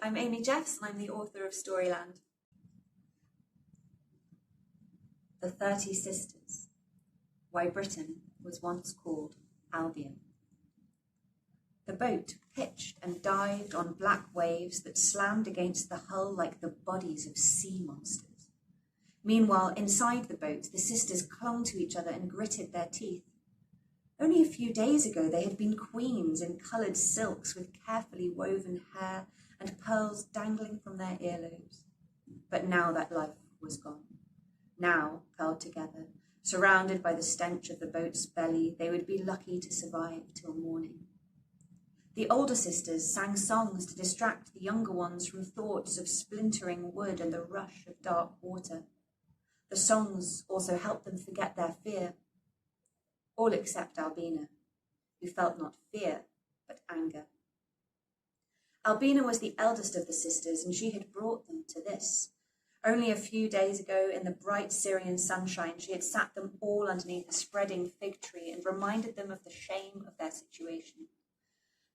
I'm Amy Jeffs and I'm the author of Storyland. The 30 Sisters, Why Britain Was Once Called Albion. The boat pitched and dived on black waves that slammed against the hull like the bodies of sea monsters. Meanwhile, inside the boat, the sisters clung to each other and gritted their teeth. Only a few days ago, they had been queens in coloured silks with carefully woven hair and pearls dangling from their earlobes. But now that life was gone. Now, curled together, surrounded by the stench of the boat's belly, they would be lucky to survive till morning. The older sisters sang songs to distract the younger ones from thoughts of splintering wood and the rush of dark water. The songs also helped them forget their fear. All except Albina, who felt not fear, but anger. Albina was the eldest of the sisters, and she had brought them to this. Only a few days ago, in the bright Syrian sunshine, she had sat them all underneath a spreading fig tree and reminded them of the shame of their situation.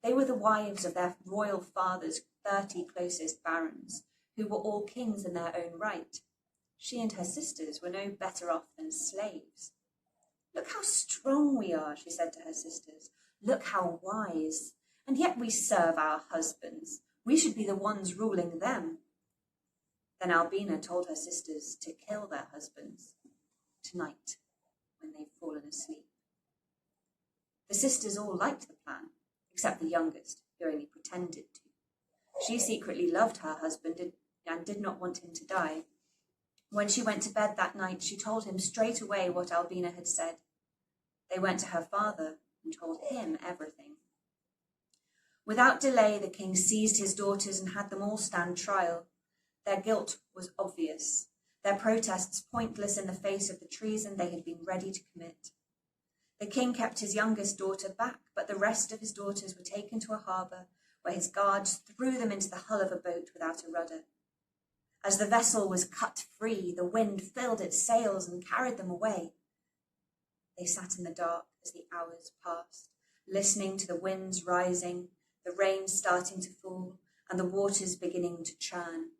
They were the wives of their royal father's 30 closest barons, who were all kings in their own right. She and her sisters were no better off than slaves. "Look how strong we are," she said to her sisters. "Look how wise. And yet we serve our husbands. We should be the ones ruling them." Then Albina told her sisters to kill their husbands tonight when they've fallen asleep. The sisters all liked the plan, except the youngest, who only pretended to. She secretly loved her husband and did not want him to die. When she went to bed that night, she told him straight away what Albina had said. They went to her father and told him everything. Without delay, the king seized his daughters and had them all stand trial. Their guilt was obvious, their protests pointless in the face of the treason they had been ready to commit. The king kept his youngest daughter back, but the rest of his daughters were taken to a harbour where his guards threw them into the hull of a boat without a rudder. As the vessel was cut free, the wind filled its sails and carried them away. They sat in the dark as the hours passed, listening to the winds rising, the rain starting to fall, and the waters beginning to churn.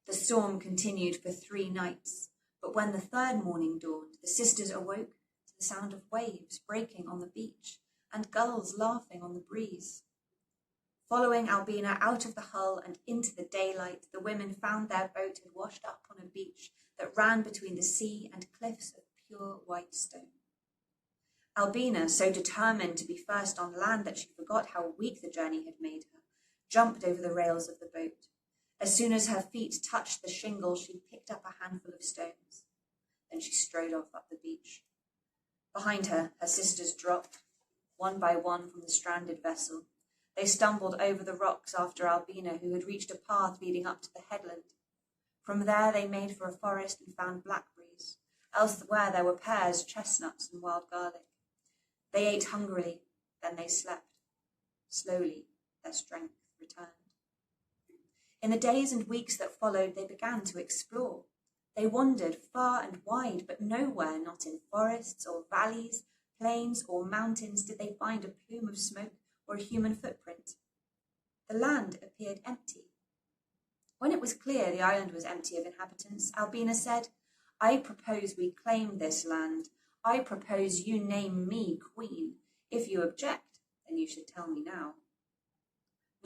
The storm continued for 3 nights, but when the 3rd morning dawned, the sisters awoke to the sound of waves breaking on the beach and gulls laughing on the breeze. Following Albina out of the hull and into the daylight, the women found their boat had washed up on a beach that ran between the sea and cliffs of pure white stone. Albina, so determined to be first on land that she forgot how weak the journey had made her, jumped over the rails of the boat. As soon as her feet touched the shingle, she picked up a handful of stones. Then she strode off up the beach. Behind her, her sisters dropped, one by one, from the stranded vessel. They stumbled over the rocks after Albina, who had reached a path leading up to the headland. From there they made for a forest and found blackberries. Elsewhere there were pears, chestnuts, and wild garlic. They ate hungrily, then they slept. Slowly, their strength returned. In the days and weeks that followed, they began to explore. They wandered far and wide, but nowhere, not in forests or valleys, plains or mountains, did they find a plume of smoke or a human footprint. The land appeared empty. When it was clear the island was empty of inhabitants, Albina said, "I propose we claim this land. I propose you name me queen. If you object, then you should tell me now."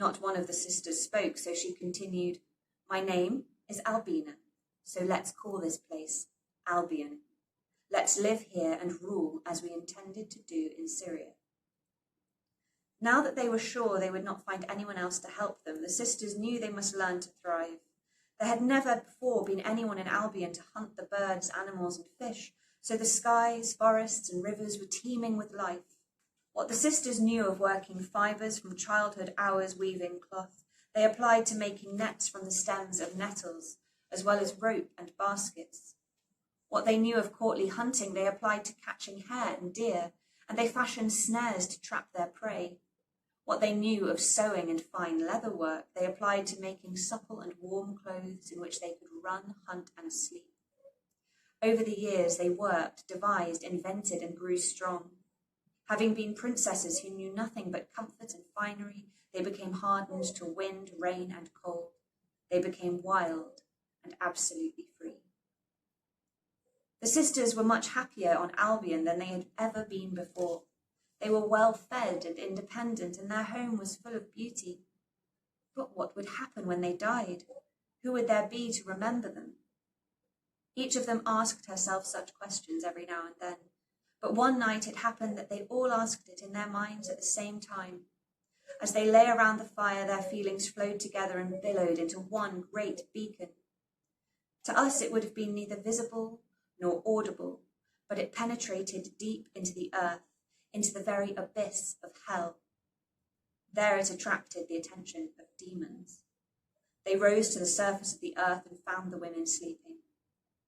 Not one of the sisters spoke, so she continued, "My name is Albina, so let's call this place Albion. Let's live here and rule as we intended to do in Syria." Now that they were sure they would not find anyone else to help them, the sisters knew they must learn to thrive. There had never before been anyone in Albion to hunt the birds, animals, and fish, so the skies, forests, and rivers were teeming with life. What the sisters knew of working fibres from childhood hours weaving cloth, they applied to making nets from the stems of nettles, as well as rope and baskets. What they knew of courtly hunting, they applied to catching hare and deer, and they fashioned snares to trap their prey. What they knew of sewing and fine leather work, they applied to making supple and warm clothes in which they could run, hunt, and sleep. Over the years, they worked, devised, invented, and grew strong. Having been princesses who knew nothing but comfort and finery, They became hardened to wind, rain, and cold. They became wild and absolutely free. The sisters were much happier on Albion than they had ever been before. They were well fed and independent, and their home was full of beauty. But what would happen when they died? Who would there be to remember them? Each of them asked herself such questions every now and then, but one night it happened that they all asked it in their minds at the same time. As they lay around the fire, their feelings flowed together and billowed into one great beacon. To us it would have been neither visible nor audible, but it penetrated deep into the earth, into the very abyss of hell. There it attracted the attention of demons. They rose to the surface of the earth and found the women sleeping.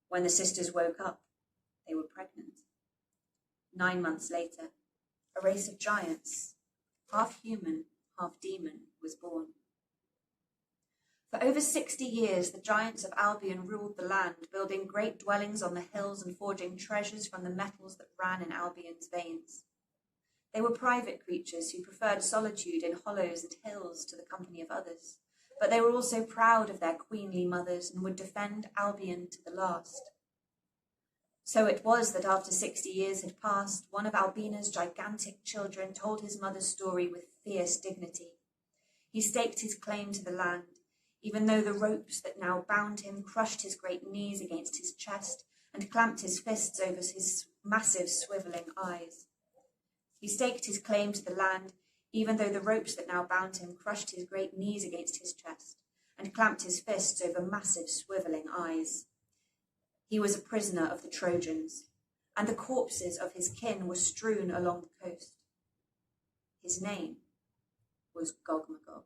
When the sisters woke up, they were pregnant. 9 months later, a race of giants, half human, half demon, was born. For over 60 years, the giants of Albion ruled the land, building great dwellings on the hills and forging treasures from the metals that ran in Albion's veins. They were private creatures who preferred solitude in hollows and hills to the company of others, but they were also proud of their queenly mothers and would defend Albion to the last. So it was that after 60 years had passed, one of Albina's gigantic children told his mother's story with fierce dignity. He staked his claim to the land, even though the ropes that now bound him crushed his great knees against his chest and clamped his fists over his massive swivelling eyes. He staked his claim to the land, even though the ropes that now bound him crushed his great knees against his chest and clamped his fists over massive swivelling eyes. He was a prisoner of the Trojans, and the corpses of his kin were strewn along the coast. His name was Gog Magog.